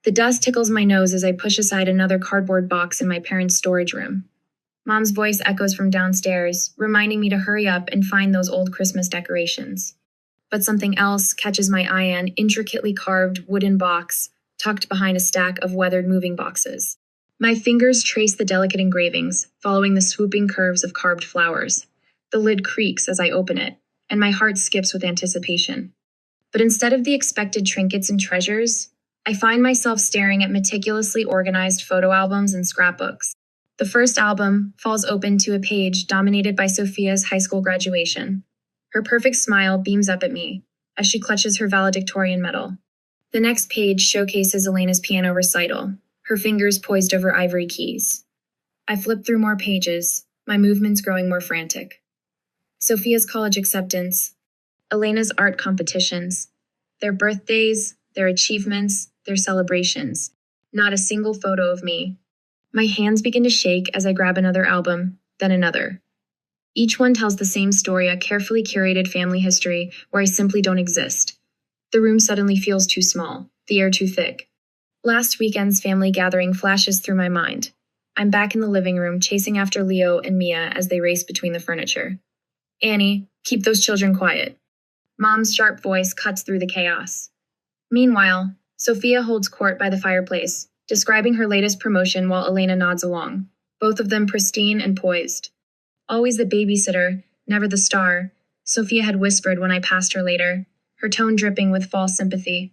The dust tickles my nose as I push aside another cardboard box in my parents' storage room. Mom's voice echoes from downstairs, reminding me to hurry up and find those old Christmas decorations. But something else catches my eye: an intricately carved wooden box tucked behind a stack of weathered moving boxes. My fingers trace the delicate engravings, following the swooping curves of carved flowers. The lid creaks as I open it, and my heart skips with anticipation. But instead of the expected trinkets and treasures, I find myself staring at meticulously organized photo albums and scrapbooks. The first album falls open to a page dominated by Sophia's high school graduation. Her perfect smile beams up at me as she clutches her valedictorian medal. The next page showcases Elena's piano recital, her fingers poised over ivory keys. I flip through more pages, my movements growing more frantic. Sophia's college acceptance, Elena's art competitions, their birthdays, their achievements, their celebrations. Not a single photo of me. My hands begin to shake as I grab another album, then another. Each one tells the same story, a carefully curated family history where I simply don't exist. The room suddenly feels too small, the air too thick. Last weekend's family gathering flashes through my mind. I'm back in the living room, chasing after Leo and Mia as they race between the furniture. Annie, keep those children quiet. Mom's sharp voice cuts through the chaos. Meanwhile, Sophia holds court by the fireplace, describing her latest promotion while Elena nods along, both of them pristine and poised. Always the babysitter, never the star, Sophia had whispered when I passed her later, her tone dripping with false sympathy.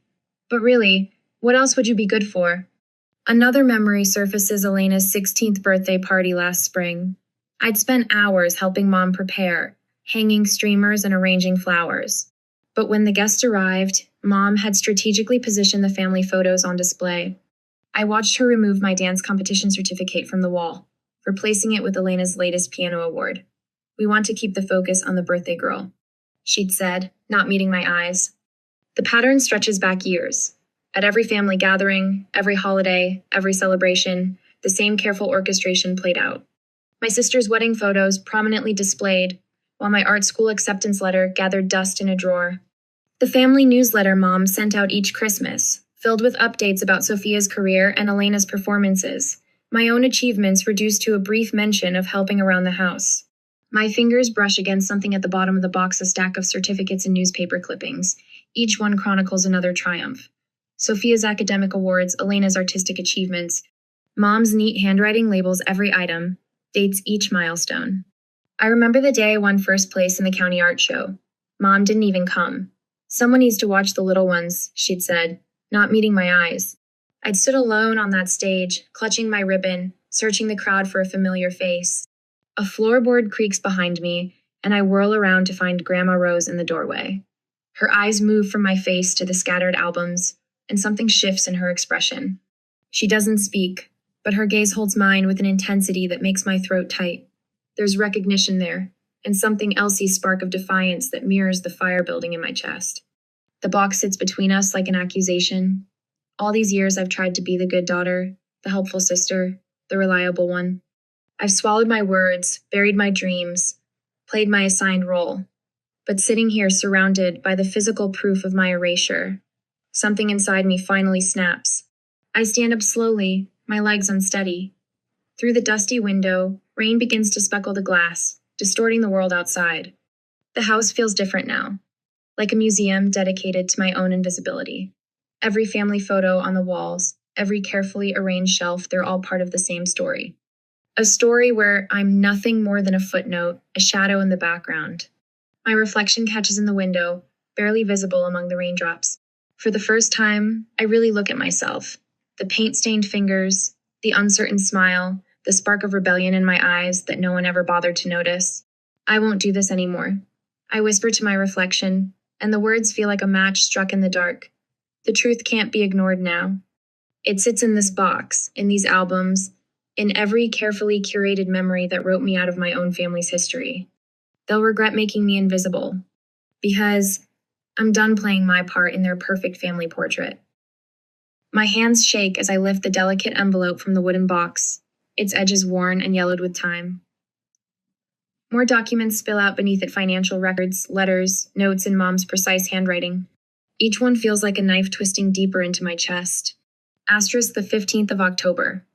But really, what else would you be good for? Another memory surfaces: Elena's 16th birthday party last spring. I'd spent hours helping Mom prepare, hanging streamers and arranging flowers. But when the guests arrived, Mom had strategically positioned the family photos on display. I watched her remove my dance competition certificate from the wall, replacing it with Elena's latest piano award. "We want to keep the focus on the birthday girl," she'd said, not meeting my eyes. The pattern stretches back years. At every family gathering, every holiday, every celebration, the same careful orchestration played out. My sister's wedding photos prominently displayed, while my art school acceptance letter gathered dust in a drawer. The family newsletter Mom sent out each Christmas, filled with updates about Sophia's career and Elena's performances, my own achievements reduced to a brief mention of helping around the house. My fingers brush against something at the bottom of the box, a stack of certificates and newspaper clippings. Each one chronicles another triumph. Sophia's academic awards, Elena's artistic achievements. Mom's neat handwriting labels every item, dates each milestone. I remember the day I won first place in the county art show. Mom didn't even come. "Someone needs to watch the little ones," she'd said, not meeting my eyes. I'd stood alone on that stage, clutching my ribbon, searching the crowd for a familiar face. A floorboard creaks behind me, and I whirl around to find Grandma Rose in the doorway. Her eyes move from my face to the scattered albums, and something shifts in her expression. She doesn't speak, but her gaze holds mine with an intensity that makes my throat tight. There's recognition there, and something elsey spark of defiance that mirrors the fire building in my chest. The box sits between us like an accusation. All these years I've tried to be the good daughter, the helpful sister, the reliable one. I've swallowed my words, buried my dreams, played my assigned role. But sitting here surrounded by the physical proof of my erasure, something inside me finally snaps. I stand up slowly, my legs unsteady. Through the dusty window, rain begins to speckle the glass, distorting the world outside. The house feels different now, like a museum dedicated to my own invisibility. Every family photo on the walls, every carefully arranged shelf, they're all part of the same story. A story where I'm nothing more than a footnote, a shadow in the background. My reflection catches in the window, barely visible among the raindrops. For the first time, I really look at myself. The paint-stained fingers, the uncertain smile, the spark of rebellion in my eyes that no one ever bothered to notice. I won't do this anymore. I whisper to my reflection, and the words feel like a match struck in the dark. The truth can't be ignored now. It sits in this box, in these albums, in every carefully curated memory that wrote me out of my own family's history. They'll regret making me invisible, because I'm done playing my part in their perfect family portrait. My hands shake as I lift the delicate envelope from the wooden box, its edges worn and yellowed with time. More documents spill out beneath it: financial records, letters, notes in Mom's precise handwriting. Each one feels like a knife twisting deeper into my chest. Asterisk the 15th of October.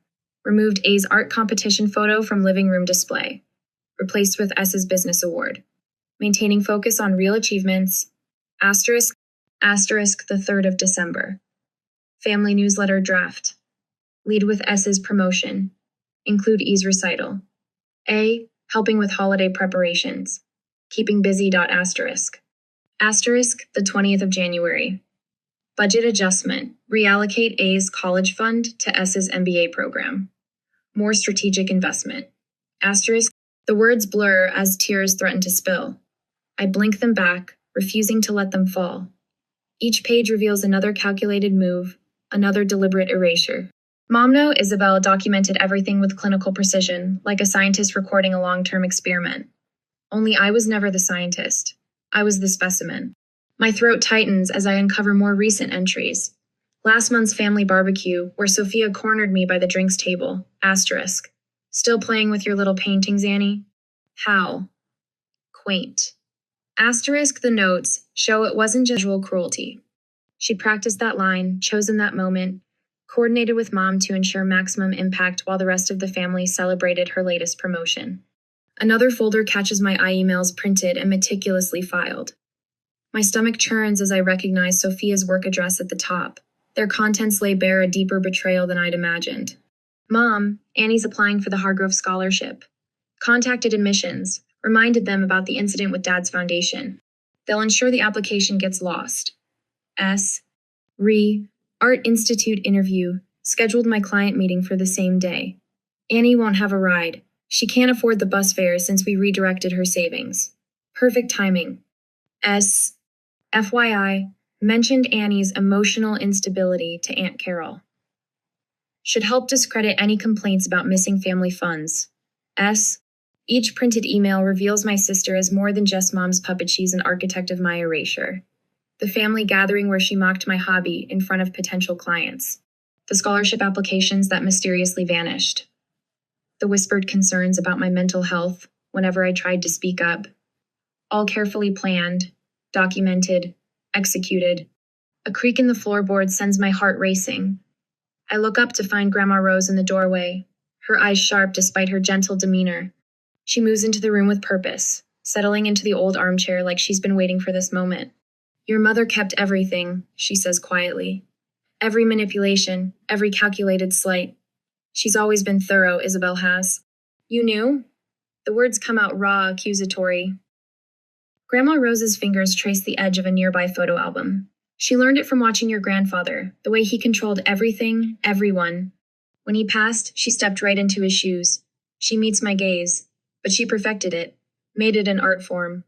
Removed A's art competition photo from living room display. Replaced with S's business award. Maintaining focus on real achievements. Asterisk the 3rd of December. Family newsletter draft. Lead with S's promotion. Include E's recital. A. Helping with holiday preparations. Keeping busy. Asterisk the 20th of January. Budget adjustment. Reallocate A's college fund to S's MBA program. More strategic investment. Asterisk. The words blur as tears threaten to spill. I blink them back, refusing to let them fall. Each page reveals another calculated move, another deliberate erasure. Momno Isabel documented everything with clinical precision, like a scientist recording a long-term experiment. Only I was never the scientist. I was the specimen. My throat tightens as I uncover more recent entries. Last month's family barbecue, where Sophia cornered me by the drinks table. Asterisk. Still playing with your little paintings, Annie? How? Quaint. Asterisk the notes show it wasn't just visual cruelty. She practiced that line, chosen that moment, coordinated with Mom to ensure maximum impact while the rest of the family celebrated her latest promotion. Another folder catches my eye, emails printed and meticulously filed. My stomach churns as I recognize Sophia's work address at the top. Their contents lay bare a deeper betrayal than I'd imagined. Mom, Annie's applying for the Hargrove Scholarship. Contacted admissions, reminded them about the incident with Dad's foundation. They'll ensure the application gets lost. S. Art Institute interview, scheduled my client meeting for the same day. Annie won't have a ride. She can't afford the bus fare since we redirected her savings. Perfect timing. S. FYI, mentioned Annie's emotional instability to Aunt Carol. Should help discredit any complaints about missing family funds. S. Each printed email reveals my sister as more than just Mom's puppet. She's an architect of my erasure. The family gathering where she mocked my hobby in front of potential clients. The scholarship applications that mysteriously vanished. The whispered concerns about my mental health whenever I tried to speak up. All carefully planned, documented, executed. A creak in the floorboard sends my heart racing. I look up to find Grandma Rose in the doorway, her eyes sharp despite her gentle demeanor. She moves into the room with purpose, settling into the old armchair like she's been waiting for this moment. Your mother kept everything, she says quietly. Every manipulation, every calculated slight. She's always been thorough, Isabel has. You knew? The words come out raw, accusatory. Grandma Rose's fingers trace the edge of a nearby photo album. She learned it from watching your grandfather, the way he controlled everything, everyone. When he passed, she stepped right into his shoes. She meets my gaze, but she perfected it, made it an art form.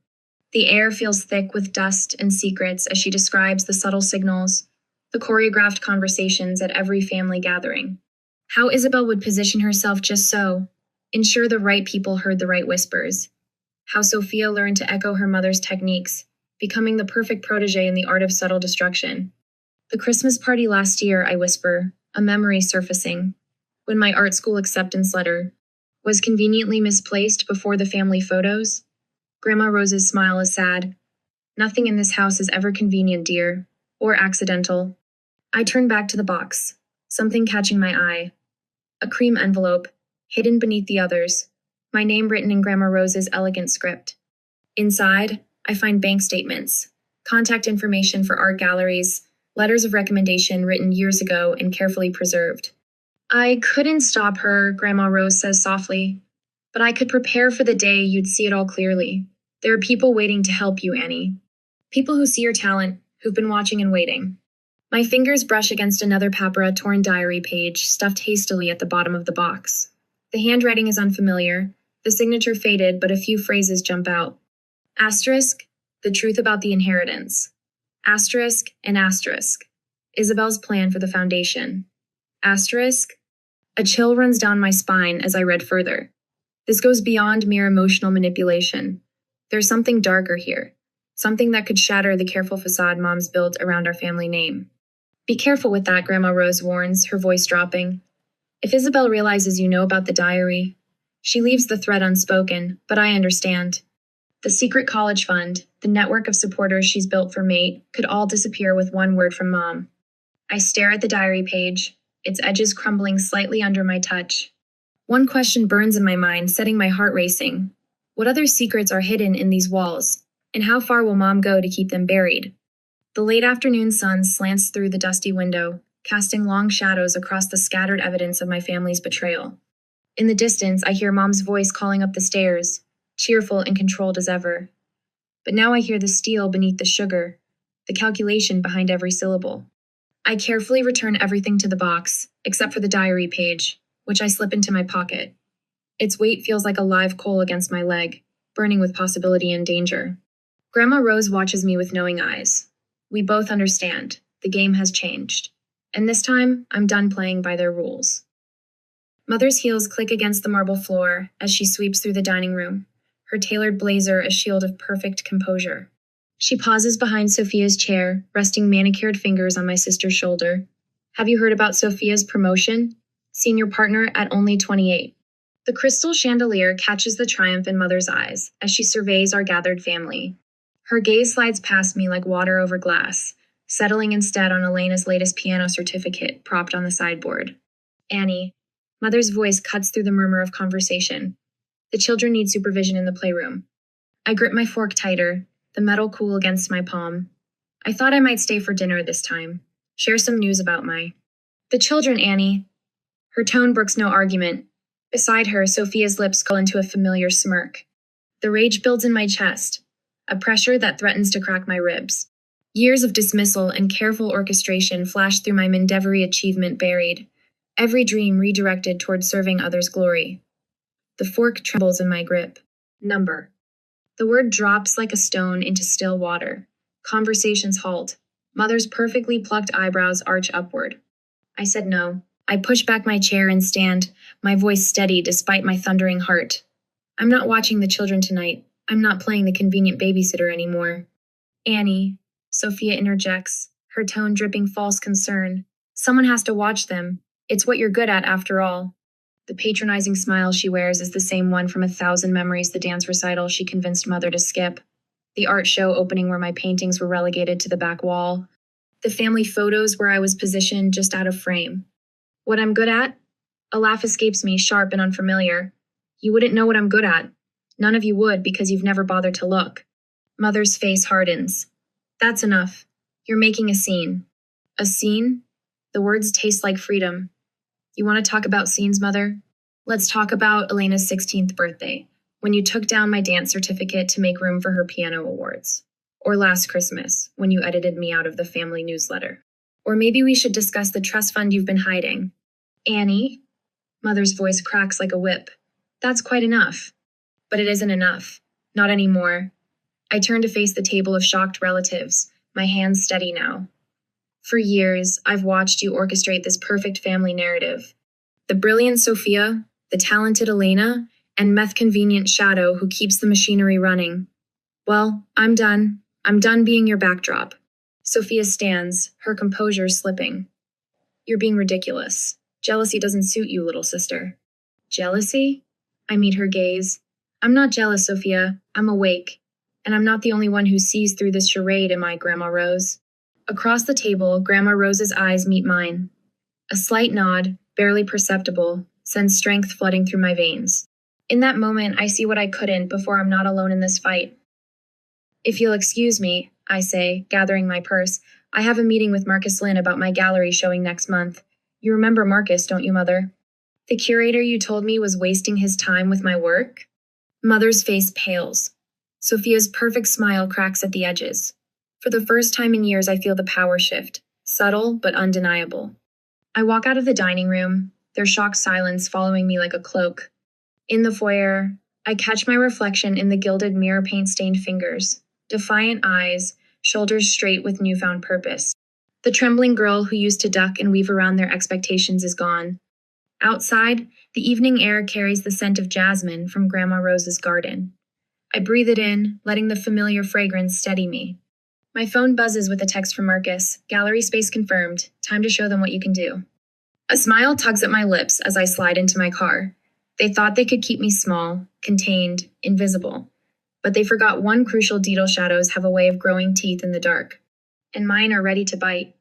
The air feels thick with dust and secrets as she describes the subtle signals, the choreographed conversations at every family gathering. How Isabel would position herself just so, ensure the right people heard the right whispers. How Sophia learned to echo her mother's techniques, becoming the perfect protege in the art of subtle destruction. The Christmas party last year, I whisper, a memory surfacing, when my art school acceptance letter was conveniently misplaced before the family photos. Grandma Rose's smile is sad. Nothing in this house is ever convenient, dear, or accidental. I turn back to the box, something catching my eye. A cream envelope, hidden beneath the others, my name written in Grandma Rose's elegant script. Inside, I find bank statements, contact information for art galleries, letters of recommendation written years ago and carefully preserved. I couldn't stop her, Grandma Rose says softly, but I could prepare for the day you'd see it all clearly. There are people waiting to help you, Annie. People who see your talent, who've been watching and waiting. My fingers brush against another papera torn diary page stuffed hastily at the bottom of the box. The handwriting is unfamiliar, the signature faded, but a few phrases jump out. Asterisk, the truth about the inheritance. Asterisk and asterisk. Isabel's plan for the foundation. Asterisk. A chill runs down my spine as I read further. This goes beyond mere emotional manipulation. There's something darker here. Something that could shatter the careful facade Mom's built around our family name. Be careful with that, Grandma Rose warns, her voice dropping. If Isabel realizes you know about the diary, she leaves the thread unspoken, but I understand. The secret college fund, the network of supporters she's built for Mate, could all disappear with one word from Mom. I stare at the diary page. its edges crumbling slightly under my touch. One question burns in my mind, setting my heart racing. What other secrets are hidden in these walls? And how far will Mom go to keep them buried? The late afternoon sun slants through the dusty window, casting long shadows across the scattered evidence of my family's betrayal. In the distance, I hear Mom's voice calling up the stairs, cheerful and controlled as ever. But now I hear the steel beneath the sugar, the calculation behind every syllable. I carefully return everything to the box, except for the diary page, which I slip into my pocket. Its weight feels like a live coal against my leg, burning with possibility and danger. Grandma Rose watches me with knowing eyes. We both understand. The game has changed. And this time, I'm done playing by their rules. Mother's heels click against the marble floor as she sweeps through the dining room, her tailored blazer a shield of perfect composure. She pauses behind Sophia's chair, resting manicured fingers on my sister's shoulder. Have you heard about Sophia's promotion? Senior partner at only 28. The crystal chandelier catches the triumph in Mother's eyes as she surveys our gathered family. Her gaze slides past me like water over glass, settling instead on Elena's latest piano certificate propped on the sideboard. Annie. Mother's voice cuts through the murmur of conversation. The children need supervision in the playroom. I grip my fork tighter, the metal cool against my palm. I thought I might stay for dinner this time. Share some news about The children, Annie. Her tone brooks no argument. Beside her, Sophia's lips curl into a familiar smirk. The rage builds in my chest, a pressure that threatens to crack my ribs. Years of dismissal and careful orchestration flash through my Mendevory achievement buried, every dream redirected toward serving others' glory. The fork trembles in my grip. Number. The word drops like a stone into still water. Conversations halt. Mother's perfectly plucked eyebrows arch upward. I said no. I push back my chair and stand, my voice steady despite my thundering heart. I'm not watching the children tonight. I'm not playing the convenient babysitter anymore. Annie, Sophia interjects, her tone dripping false concern. Someone has to watch them. It's what you're good at, after all. The patronizing smile she wears is the same one from 1,000 Memories, the dance recital she convinced Mother to skip. The art show opening where my paintings were relegated to the back wall. The family photos where I was positioned just out of frame. What I'm good at? A laugh escapes me, sharp and unfamiliar. You wouldn't know what I'm good at. None of you would because you've never bothered to look. Mother's face hardens. That's enough. You're making a scene. A scene? The words taste like freedom. You want to talk about scenes, Mother? Let's talk about Elena's 16th birthday, when you took down my dance certificate to make room for her piano awards. Or last Christmas, when you edited me out of the family newsletter. Or maybe we should discuss the trust fund you've been hiding. Annie? Mother's voice cracks like a whip. That's quite enough. But it isn't enough. Not anymore. I turn to face the table of shocked relatives, my hands steady now. For years, I've watched you orchestrate this perfect family narrative. The brilliant Sophia, the talented Elena, and meth-convenient Shadow who keeps the machinery running. Well, I'm done. I'm done being your backdrop. Sophia stands, her composure slipping. You're being ridiculous. Jealousy doesn't suit you, little sister. Jealousy? I meet her gaze. I'm not jealous, Sophia. I'm awake. And I'm not the only one who sees through this charade, am I, Grandma Rose? Across the table, Grandma Rose's eyes meet mine. A slight nod, barely perceptible, sends strength flooding through my veins. In that moment, I see what I couldn't before I'm not alone in this fight. If you'll excuse me, I say, gathering my purse, I have a meeting with Marcus Lynn about my gallery showing next month. You remember Marcus, don't you, Mother? The curator you told me was wasting his time with my work? Mother's face pales. Sophia's perfect smile cracks at the edges. For the first time in years, I feel the power shift, subtle but undeniable. I walk out of the dining room, their shocked silence following me like a cloak. In the foyer, I catch my reflection in the gilded mirror paint-stained fingers, defiant eyes, shoulders straight with newfound purpose. The trembling girl who used to duck and weave around their expectations is gone. Outside, the evening air carries the scent of jasmine from Grandma Rose's garden. I breathe it in, letting the familiar fragrance steady me. My phone buzzes with a text from Marcus. Gallery space confirmed. Time to show them what you can do. A smile tugs at my lips as I slide into my car. They thought they could keep me small, contained, invisible. But they forgot one crucial detail: shadows have a way of growing teeth in the dark. And mine are ready to bite.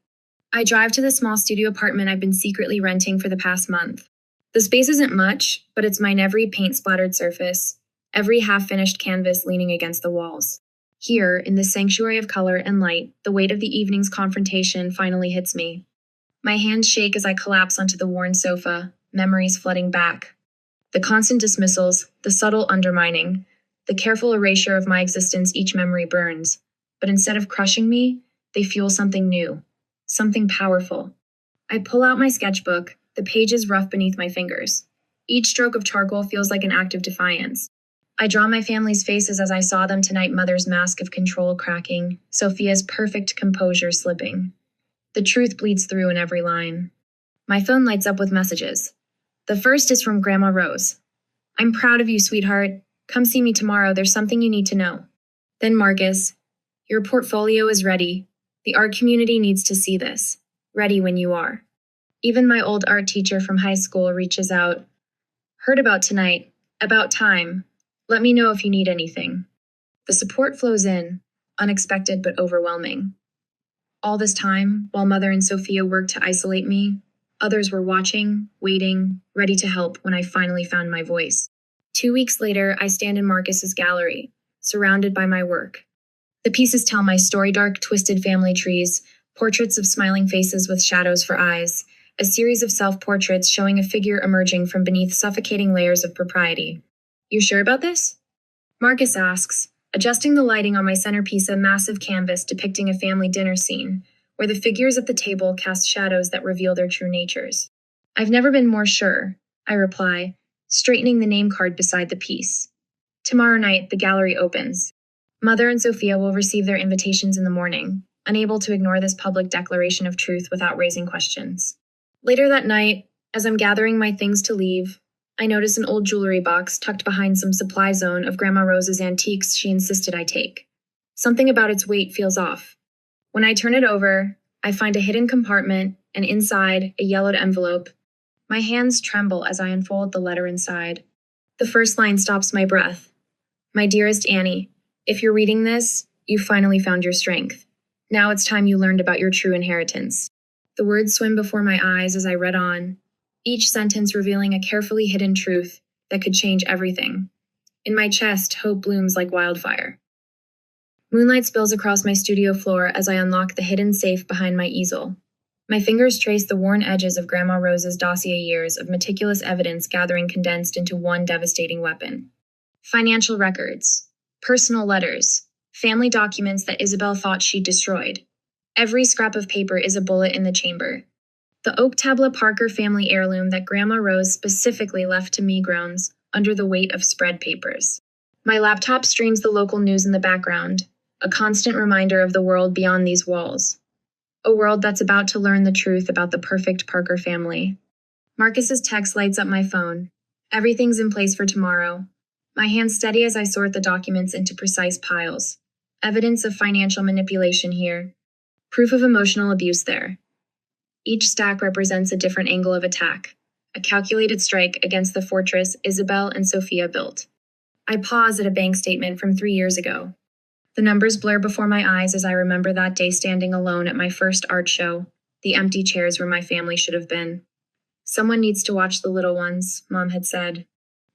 I drive to the small studio apartment I've been secretly renting for the past month. The space isn't much, but it's mine every paint-splattered surface, every half-finished canvas leaning against the walls. Here, in this sanctuary of color and light, the weight of the evening's confrontation finally hits me. My hands shake as I collapse onto the worn sofa, memories flooding back. The constant dismissals, the subtle undermining, the careful erasure of my existence each memory burns. But instead of crushing me, they fuel something new, something powerful. I pull out my sketchbook, the pages rough beneath my fingers. Each stroke of charcoal feels like an act of defiance. I draw my family's faces as I saw them tonight, mother's mask of control cracking, Sophia's perfect composure slipping. The truth bleeds through in every line. My phone lights up with messages. The first is from Grandma Rose. "I'm proud of you, sweetheart. Come see me tomorrow. There's something you need to know." Then Marcus, "Your portfolio is ready. The art community needs to see this. Ready when you are." Even my old art teacher from high school reaches out. "Heard about tonight. About time. Let me know if you need anything." The support flows in, unexpected but overwhelming. All this time, while Mother and Sophia worked to isolate me, others were watching, waiting, ready to help when I finally found my voice. 2 weeks later, I stand in Marcus's gallery, surrounded by my work. The pieces tell my story: dark, twisted family trees, portraits of smiling faces with shadows for eyes, a series of self-portraits showing a figure emerging from beneath suffocating layers of propriety. "You sure about this?" Marcus asks, adjusting the lighting on my centerpiece, a massive canvas depicting a family dinner scene, where the figures at the table cast shadows that reveal their true natures. "I've never been more sure," I reply, straightening the name card beside the piece. Tomorrow night, the gallery opens. Mother and Sophia will receive their invitations in the morning, unable to ignore this public declaration of truth without raising questions. Later that night, as I'm gathering my things to leave, I notice an old jewelry box tucked behind some supply zone of Grandma Rose's antiques she insisted I take. Something about its weight feels off. When I turn it over, I find a hidden compartment, and inside, a yellowed envelope. My hands tremble as I unfold the letter inside. The first line stops my breath. "My dearest Annie, if you're reading this, you finally found your strength. Now it's time you learned about your true inheritance." The words swim before my eyes as I read on, each sentence revealing a carefully hidden truth that could change everything. In my chest, hope blooms like wildfire. Moonlight spills across my studio floor as I unlock the hidden safe behind my easel. My fingers trace the worn edges of Grandma Rose's dossier, years of meticulous evidence gathering condensed into one devastating weapon. Financial records, personal letters, family documents that Isabel thought she'd destroyed. Every scrap of paper is a bullet in the chamber. The oak tablet Parker family heirloom that Grandma Rose specifically left to me groans under the weight of spread papers. My laptop streams the local news in the background, a constant reminder of the world beyond these walls. A world that's about to learn the truth about the perfect Parker family. Marcus's text lights up my phone. Everything's in place for tomorrow. My hands steady as I sort the documents into precise piles. Evidence of financial manipulation here. Proof of emotional abuse there. Each stack represents a different angle of attack, a calculated strike against the fortress Isabel and Sophia built. I pause at a bank statement from 3 years ago. The numbers blur before my eyes as I remember that day standing alone at my first art show, the empty chairs where my family should have been. "Someone needs to watch the little ones," Mom had said.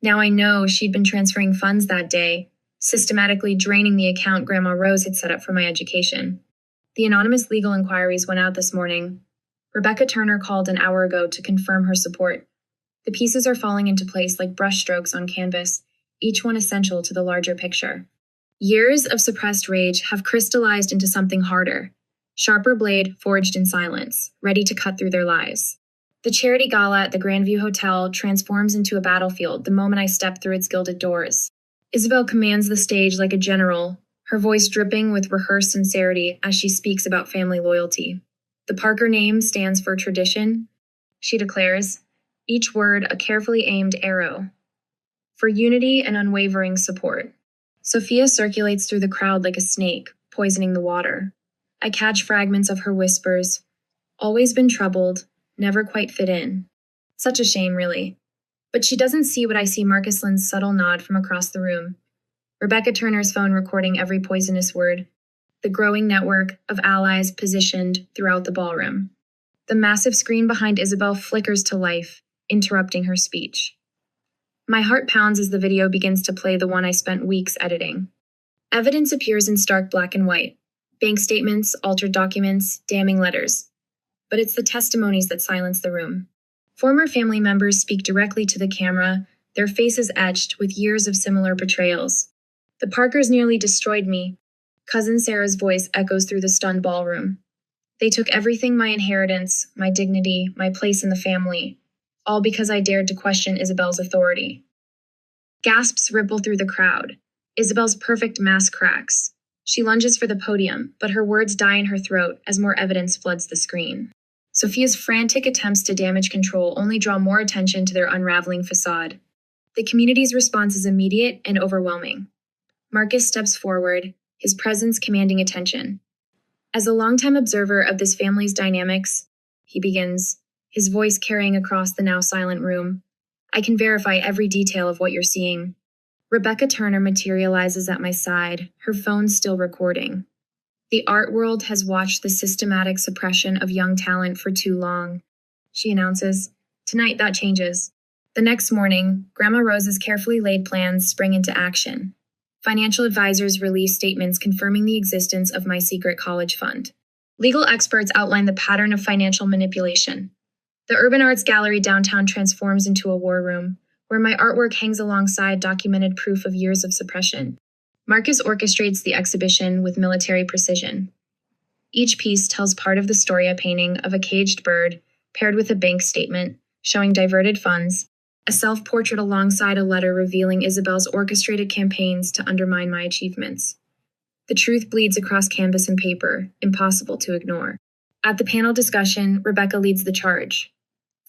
Now I know she'd been transferring funds that day, systematically draining the account Grandma Rose had set up for my education. The anonymous legal inquiries went out this morning. Rebecca Turner called an hour ago to confirm her support. The pieces are falling into place like brushstrokes on canvas, each one essential to the larger picture. Years of suppressed rage have crystallized into something harder, sharper blade forged in silence, ready to cut through their lies. The charity gala at the Grandview Hotel transforms into a battlefield the moment I step through its gilded doors. Isabel commands the stage like a general, her voice dripping with rehearsed sincerity as she speaks about family loyalty. The Parker name stands for tradition, she declares, each word a carefully aimed arrow. For unity and unwavering support. Sophia circulates through the crowd like a snake, poisoning the water. I catch fragments of her whispers. Always been troubled, never quite fit in. Such a shame, really. But she doesn't see what I see: Marcus Lynn's subtle nod from across the room. Rebecca Turner's phone recording every poisonous word. The growing network of allies positioned throughout the ballroom. The massive screen behind Isabel flickers to life, interrupting her speech. My heart pounds as the video begins to play, the one I spent weeks editing. Evidence appears in stark black and white. Bank statements, altered documents, damning letters. But it's the testimonies that silence the room. Former family members speak directly to the camera, their faces etched with years of similar betrayals. The Parkers nearly destroyed me. Cousin Sarah's voice echoes through the stunned ballroom. They took everything, my inheritance, my dignity, my place in the family, all because I dared to question Isabel's authority. Gasps ripple through the crowd. Isabel's perfect mask cracks. She lunges for the podium, but her words die in her throat as more evidence floods the screen. Sophia's frantic attempts to damage control only draw more attention to their unraveling facade. The community's response is immediate and overwhelming. Marcus steps forward, his presence commanding attention. As a longtime observer of this family's dynamics, he begins, his voice carrying across the now silent room. I can verify every detail of what you're seeing. Rebecca Turner materializes at my side, her phone still recording. The art world has watched the systematic suppression of young talent for too long, she announces. Tonight that changes. The next morning, Grandma Rose's carefully laid plans spring into action. Financial advisors release statements confirming the existence of my secret college fund. Legal experts outline the pattern of financial manipulation. The Urban Arts Gallery downtown transforms into a war room, where my artwork hangs alongside documented proof of years of suppression. Marcus orchestrates the exhibition with military precision. Each piece tells part of the story, a painting of a caged bird paired with a bank statement showing diverted funds, a self-portrait alongside a letter revealing Isabel's orchestrated campaigns to undermine my achievements. The truth bleeds across canvas and paper, impossible to ignore. At the panel discussion, Rebecca leads the charge.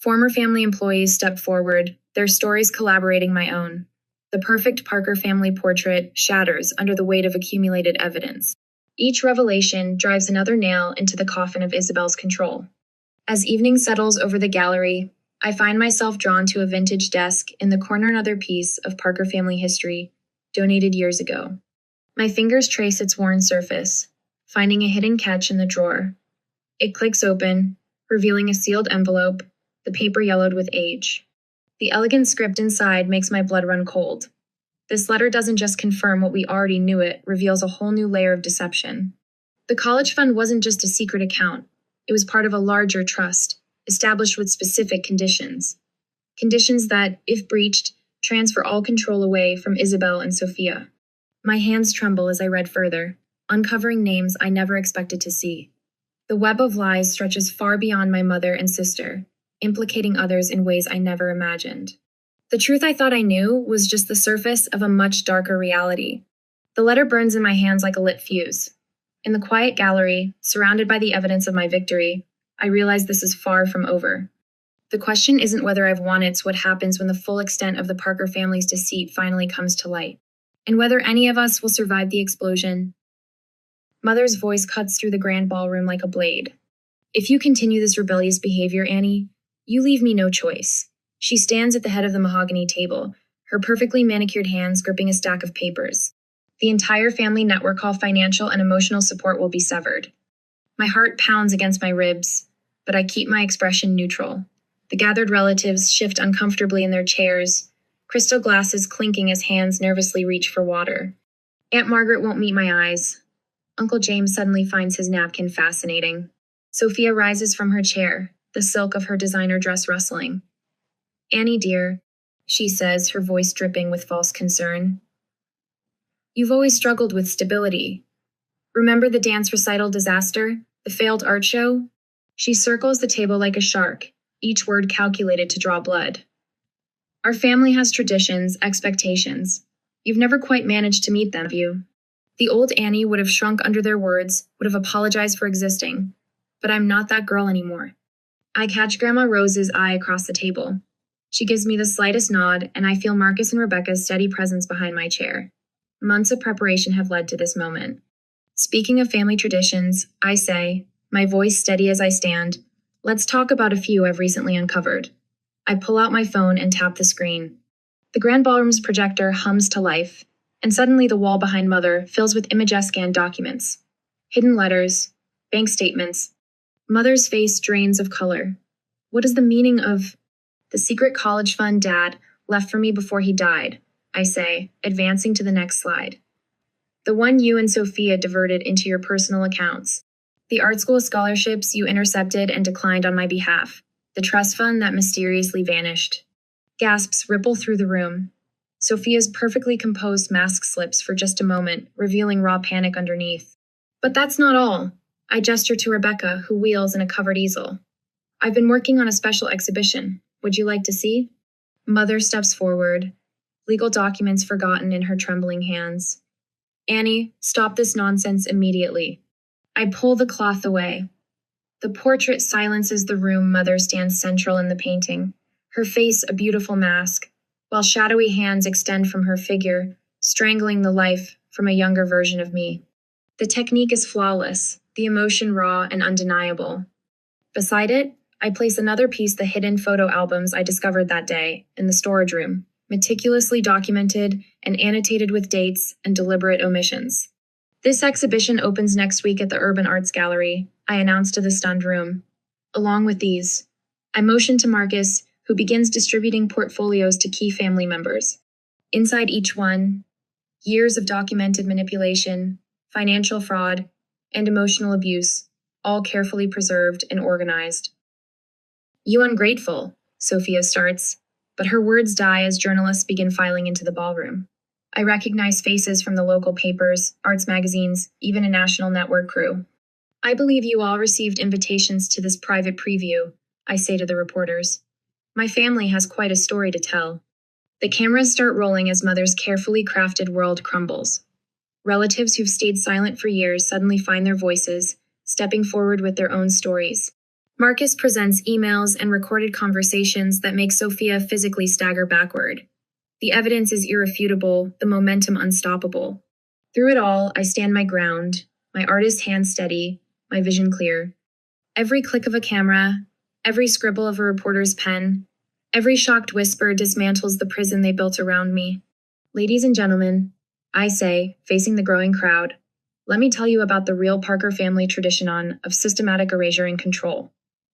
Former family employees step forward, their stories collaborating my own. The perfect Parker family portrait shatters under the weight of accumulated evidence. Each revelation drives another nail into the coffin of Isabel's control. As evening settles over the gallery, I find myself drawn to a vintage desk in the corner, another piece of Parker family history, donated years ago. My fingers trace its worn surface, finding a hidden catch in the drawer. It clicks open, revealing a sealed envelope, the paper yellowed with age. The elegant script inside makes my blood run cold. This letter doesn't just confirm what we already knew, it reveals a whole new layer of deception. The college fund wasn't just a secret account. It was part of a larger trust, established with specific conditions. Conditions that, if breached, transfer all control away from Isabel and Sophia. My hands tremble as I read further, uncovering names I never expected to see. The web of lies stretches far beyond my mother and sister, implicating others in ways I never imagined. The truth I thought I knew was just the surface of a much darker reality. The letter burns in my hands like a lit fuse. In the quiet gallery, surrounded by the evidence of my victory, I realize this is far from over. The question isn't whether I've won, it's what happens when the full extent of the Parker family's deceit finally comes to light, and whether any of us will survive the explosion. Mother's voice cuts through the grand ballroom like a blade. If you continue this rebellious behavior, Annie, you leave me no choice. She stands at the head of the mahogany table, her perfectly manicured hands gripping a stack of papers. The entire family network hall financial and emotional support will be severed. My heart pounds against my ribs, but I keep my expression neutral. The gathered relatives shift uncomfortably in their chairs, crystal glasses clinking as hands nervously reach for water. Aunt Margaret won't meet my eyes. Uncle James suddenly finds his napkin fascinating. Sophia rises from her chair, the silk of her designer dress rustling. Annie, dear, she says, her voice dripping with false concern. You've always struggled with stability. Remember the dance recital disaster? The failed art show? She circles the table like a shark, each word calculated to draw blood. Our family has traditions, expectations. You've never quite managed to meet them, have you? The old Annie would have shrunk under their words, would have apologized for existing. But I'm not that girl anymore. I catch Grandma Rose's eye across the table. She gives me the slightest nod, and I feel Marcus and Rebecca's steady presence behind my chair. Months of preparation have led to this moment. Speaking of family traditions, I say, my voice steady as I stand, let's talk about a few I've recently uncovered. I pull out my phone and tap the screen. The grand ballroom's projector hums to life, and suddenly the wall behind Mother fills with image-scanned documents. Hidden letters, bank statements, Mother's face drains of color. What is the meaning of the secret college fund Dad left for me before he died? I say, advancing to the next slide. The one you and Sophia diverted into your personal accounts. The art school scholarships you intercepted and declined on my behalf. The trust fund that mysteriously vanished. Gasps ripple through the room. Sophia's perfectly composed mask slips for just a moment, revealing raw panic underneath. But that's not all. I gesture to Rebecca, who wheels in a covered easel. I've been working on a special exhibition. Would you like to see? Mother steps forward, legal documents forgotten in her trembling hands. Annie, stop this nonsense immediately. I pull the cloth away. The portrait silences the room. Mother stands central in the painting, her face a beautiful mask, while shadowy hands extend from her figure, strangling the life from a younger version of me. The technique is flawless, the emotion raw and undeniable. Beside it, I place another piece, the hidden photo albums I discovered that day in the storage room, meticulously documented and annotated with dates and deliberate omissions. This exhibition opens next week at the Urban Arts Gallery, I announced to the stunned room. Along with these, I motion to Marcus, who begins distributing portfolios to key family members. Inside each one, years of documented manipulation, financial fraud, and emotional abuse, all carefully preserved and organized. You ungrateful, Sophia starts, but her words die as journalists begin filing into the ballroom. I recognize faces from the local papers, arts magazines, even a national network crew. I believe you all received invitations to this private preview, I say to the reporters. My family has quite a story to tell. The cameras start rolling as Mother's carefully crafted world crumbles. Relatives who've stayed silent for years suddenly find their voices, stepping forward with their own stories. Marcus presents emails and recorded conversations that make Sophia physically stagger backward. The evidence is irrefutable, the momentum unstoppable. Through it all, I stand my ground, my artist hand steady, my vision clear. Every click of a camera, every scribble of a reporter's pen, every shocked whisper dismantles the prison they built around me. Ladies and gentlemen, I say, facing the growing crowd, let me tell you about the real Parker family tradition of systematic erasure and control.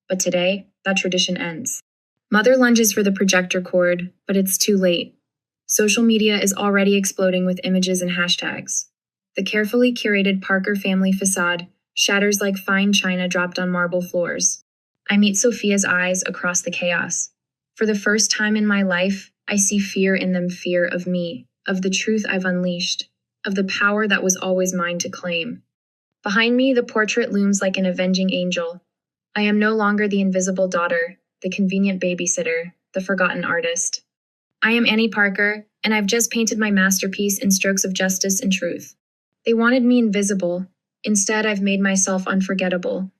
But today, that tradition ends. Mother lunges for the projector cord, but it's too late. Social media is already exploding with images and hashtags. The carefully curated Parker family facade shatters like fine china dropped on marble floors. I meet Sophia's eyes across the chaos. For the first time in my life, I see fear in them, fear of me, of the truth I've unleashed, of the power that was always mine to claim. Behind me, the portrait looms like an avenging angel. I am no longer the invisible daughter, the convenient babysitter, the forgotten artist. I am Annie Parker, and I've just painted my masterpiece in strokes of justice and truth. They wanted me invisible. Instead, I've made myself unforgettable.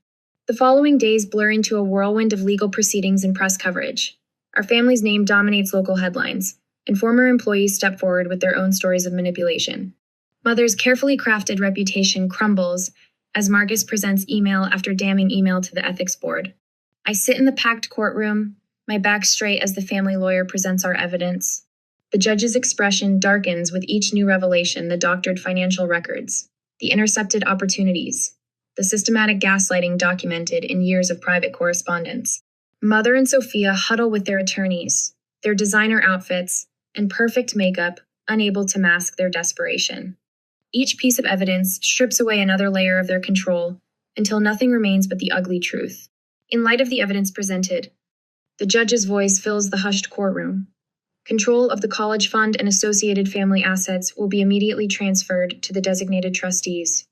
The following days blur into a whirlwind of legal proceedings and press coverage. Our family's name dominates local headlines, and former employees step forward with their own stories of manipulation. Mother's carefully crafted reputation crumbles as Marcus presents email after damning email to the ethics board. I sit in the packed courtroom, my back straight as the family lawyer presents our evidence. The judge's expression darkens with each new revelation, the doctored financial records, the intercepted opportunities, the systematic gaslighting documented in years of private correspondence. Mother and Sophia huddle with their attorneys, their designer outfits, and perfect makeup, unable to mask their desperation. Each piece of evidence strips away another layer of their control until nothing remains but the ugly truth. In light of the evidence presented, the judge's voice fills the hushed courtroom. Control of the college fund and associated family assets will be immediately transferred to the designated trustees.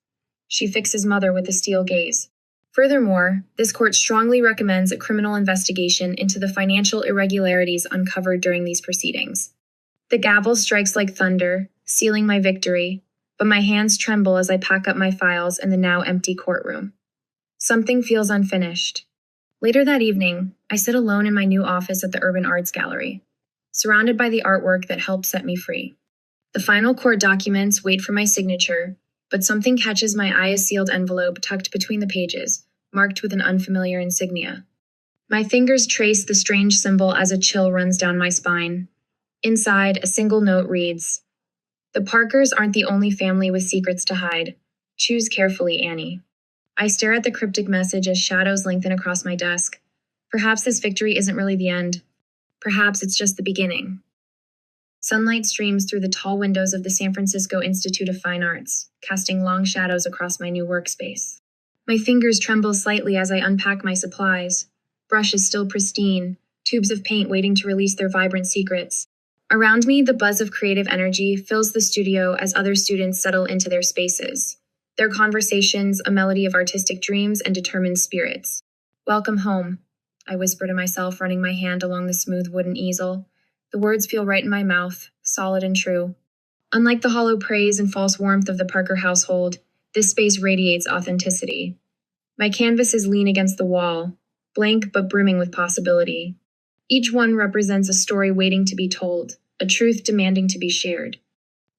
She fixes Mother with a steel gaze. Furthermore, this court strongly recommends a criminal investigation into the financial irregularities uncovered during these proceedings. The gavel strikes like thunder, sealing my victory, but my hands tremble as I pack up my files in the now empty courtroom. Something feels unfinished. Later that evening, I sit alone in my new office at the Urban Arts Gallery, surrounded by the artwork that helped set me free. The final court documents wait for my signature, but something catches my eye, a sealed envelope tucked between the pages, marked with an unfamiliar insignia. My fingers trace the strange symbol as a chill runs down my spine. Inside, a single note reads, "The Parkers aren't the only family with secrets to hide. Choose carefully, Annie." I stare at the cryptic message as shadows lengthen across my desk. Perhaps this victory isn't really the end. Perhaps it's just the beginning. Sunlight streams through the tall windows of the San Francisco Institute of Fine Arts, casting long shadows across my new workspace. My fingers tremble slightly as I unpack my supplies. Brushes still pristine, tubes of paint waiting to release their vibrant secrets. Around me, the buzz of creative energy fills the studio as other students settle into their spaces. Their conversations, a melody of artistic dreams and determined spirits. Welcome home, I whisper to myself, running my hand along the smooth wooden easel. The words feel right in my mouth, solid and true. Unlike the hollow praise and false warmth of the Parker household, this space radiates authenticity. My canvases lean against the wall, blank but brimming with possibility. Each one represents a story waiting to be told, a truth demanding to be shared.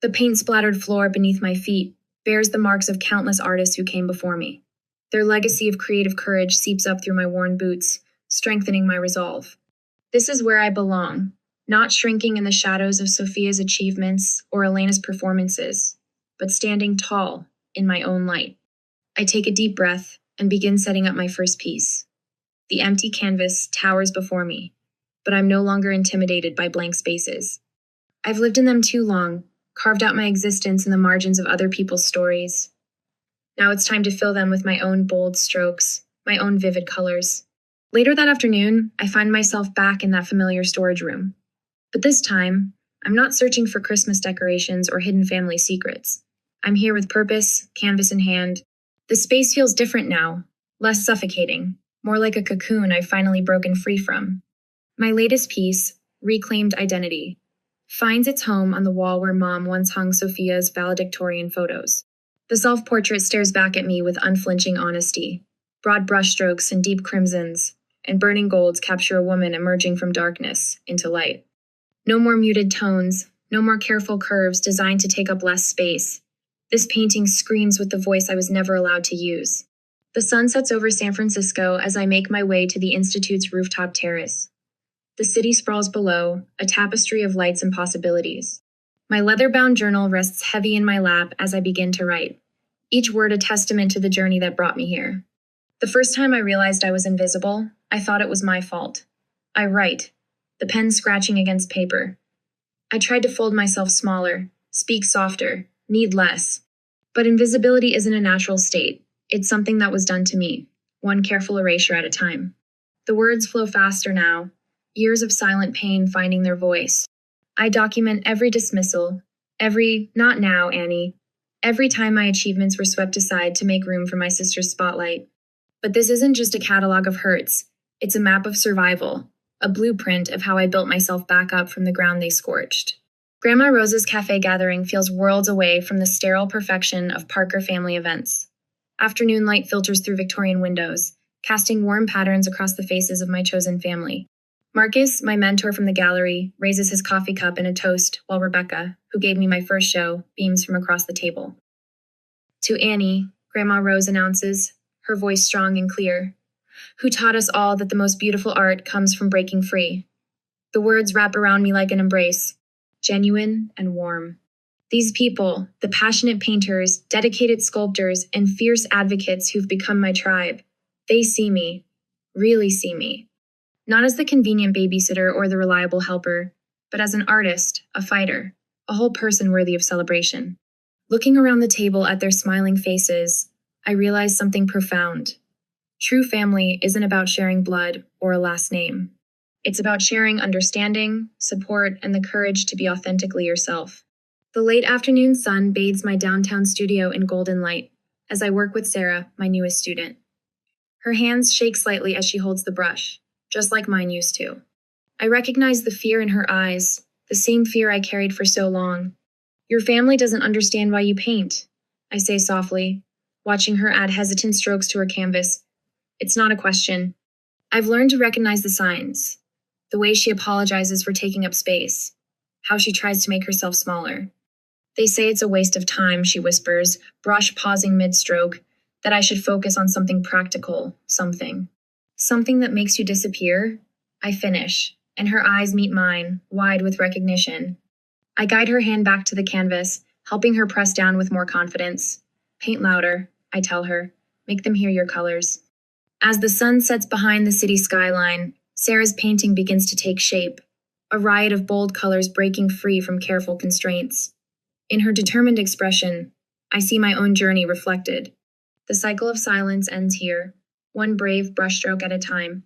The paint-splattered floor beneath my feet bears the marks of countless artists who came before me. Their legacy of creative courage seeps up through my worn boots, strengthening my resolve. This is where I belong, not shrinking in the shadows of Sophia's achievements or Elena's performances, but standing tall in my own light. I take a deep breath and begin setting up my first piece. The empty canvas towers before me, but I'm no longer intimidated by blank spaces. I've lived in them too long, carved out my existence in the margins of other people's stories. Now it's time to fill them with my own bold strokes, my own vivid colors. Later that afternoon, I find myself back in that familiar storage room. But this time, I'm not searching for Christmas decorations or hidden family secrets. I'm here with purpose, canvas in hand. The space feels different now, less suffocating, more like a cocoon I've finally broken free from. My latest piece, Reclaimed Identity, finds its home on the wall where Mom once hung Sophia's valedictorian photos. The self-portrait stares back at me with unflinching honesty. Broad brushstrokes and deep crimsons, and burning golds capture a woman emerging from darkness into light. No more muted tones, no more careful curves designed to take up less space. This painting screams with the voice I was never allowed to use. The sun sets over San Francisco as I make my way to the Institute's rooftop terrace. The city sprawls below, a tapestry of lights and possibilities. My leather-bound journal rests heavy in my lap as I begin to write, each word a testament to the journey that brought me here. The first time I realized I was invisible, I thought it was my fault. I write, the pen scratching against paper. I tried to fold myself smaller, speak softer, need less. But invisibility isn't a natural state. It's something that was done to me, one careful erasure at a time. The words flow faster now, years of silent pain finding their voice. I document every dismissal, every, not now, Annie, every time my achievements were swept aside to make room for my sister's spotlight. But this isn't just a catalog of hurts, it's a map of survival, a blueprint of how I built myself back up from the ground they scorched. Grandma Rose's cafe gathering feels worlds away from the sterile perfection of Parker family events. Afternoon light filters through Victorian windows, casting warm patterns across the faces of my chosen family. Marcus, my mentor from the gallery, raises his coffee cup in a toast while Rebecca, who gave me my first show, beams from across the table. To Annie, Grandma Rose announces, her voice strong and clear, who taught us all that the most beautiful art comes from breaking free. The words wrap around me like an embrace, genuine and warm. These people, the passionate painters, dedicated sculptors, and fierce advocates who've become my tribe, they see me, really see me. Not as the convenient babysitter or the reliable helper, but as an artist, a fighter, a whole person worthy of celebration. Looking around the table at their smiling faces, I realize something profound. True family isn't about sharing blood or a last name. It's about sharing understanding, support, and the courage to be authentically yourself. The late afternoon sun bathes my downtown studio in golden light as I work with Sarah, my newest student. Her hands shake slightly as she holds the brush, just like mine used to. I recognize the fear in her eyes, the same fear I carried for so long. Your family doesn't understand why you paint, I say softly, watching her add hesitant strokes to her canvas. It's not a question. I've learned to recognize the signs, the way she apologizes for taking up space, how she tries to make herself smaller. They say it's a waste of time, she whispers, brush pausing mid-stroke, that I should focus on something practical, something. Something that makes you disappear? I finish, and her eyes meet mine, wide with recognition. I guide her hand back to the canvas, helping her press down with more confidence. Paint louder, I tell her. Make them hear your colors. As the sun sets behind the city skyline, Sarah's painting begins to take shape, a riot of bold colors breaking free from careful constraints. In her determined expression, I see my own journey reflected. The cycle of silence ends here, one brave brushstroke at a time.